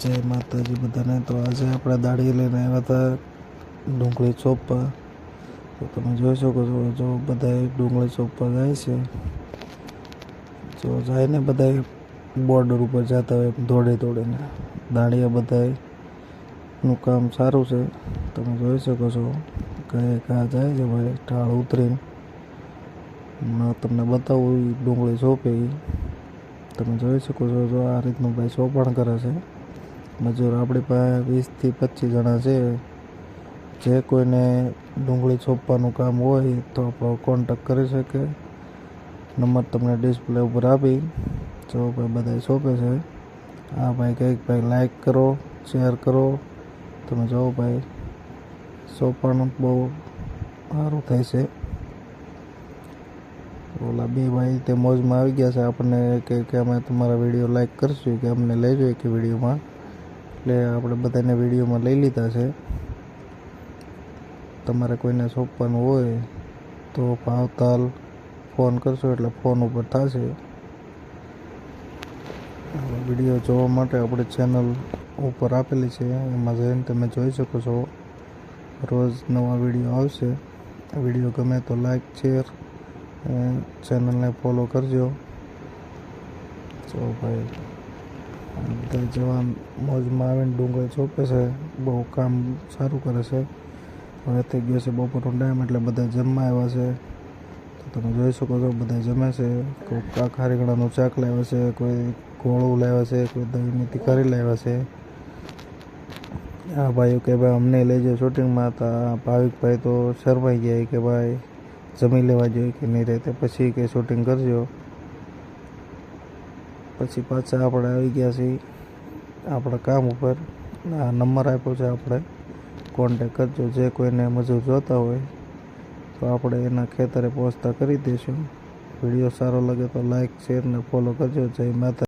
જય માતાજી બધાને. તો આજે આપણે દાળી લઈને આવ્યા હતા ડુંગળી ચોપવા. તો તમે જોઈ શકો છો, જો બધા ડુંગળી ચોપવા જાય છે. જો જાય ને બધા બોર્ડર ઉપર જતા હોય દોડે દોડીને. દાળિયા બધાનું કામ સારું છે. તમે જોઈ શકો છો ક્યાં જાય છે ભાઈ ઢાળ ઉતરીને. હમણાં તમને બતાવું એ ડુંગળી ચોપે એ. તમે જોઈ શકો છો, જો આ રીતનું ભાઈ ચોપણ કરે છે. મજૂર આપણી પાસે 20થી 25 જણા છે. જે કોઈને ડુંગળી ચોપવાનું કામ હોય તો આપણો કોન્ટેક્ટ કરી શકે. નંબર તમને ડિસ્પ્લે ઉપર આપી. જો ભાઈ બધા ચોપે છે. હા ભાઈ કંઈક ભાઈ લાઈક કરો, શેર કરો. તમે જો ભાઈ ચોપવાનું બહુ સારું થાય છે. ઓલા બે ભાઈ તે મોજમાં આવી ગયા છે. આપણને કે અમે તમારા વિડીયો લાઈક કરશું કે અમને લઈ જોઈએ કે વિડીયોમાં. એટલે આપણે બધાને વિડીયોમાં લઈ લીધા છે. તમારે કોઈને સોંપવાનું હોય તો ભાવતાલ ફોન કરશો એટલે ફોન ઉપર થશે. વિડીયો જોવા માટે આપણી ચેનલ ઉપર આપેલી છે, એમાં જઈને તમે જોઈ શકો છો. રોજ નવા વિડીયો આવશે. વિડીયો ગમે તો લાઈક શેર ચેનલને ફોલો કરજો. જો ભાઈ બધા જવાન મોજમાં આવીને ડુંગળી ચોપે છે. બહુ કામ સારું કરે છે. હવે થઈ ગયો છે બપોરનો ટાઈમ એટલે બધા જમવા આવ્યા છે. તો તમે જોઈ શકો છો બધા જમે છે. કોઈ આખા રીંગણાનું શાક લાવ્યા છે, કોઈ ગોળું લાવ્યા છે, કોઈ દહીંની તિકારી લાવ્યા છે. આ ભાઈઓ કે ભાઈ અમને લઈ જાઓ શૂટિંગમાં હતા. ભાવિકભાઈ તો શરમાઈ ગયા કે ભાઈ જમી લેવા જોઈએ કે નહીં રહેતે પછી કે શૂટિંગ કરજો. પછી પાછા આપણે આવી ગયા છીએ આપણા કામ ઉપર. આ નંબર આપ્યો છે, આપણે કોન્ટેક કરજો. જે કોઈને મજૂર જોતા હોય તો આપણે એના ખેતરે પહોંચતા કરી દઈશું. વિડીયો સારો લાગે તો લાઈક શેર ને ફોલો કરજો. જય માતા.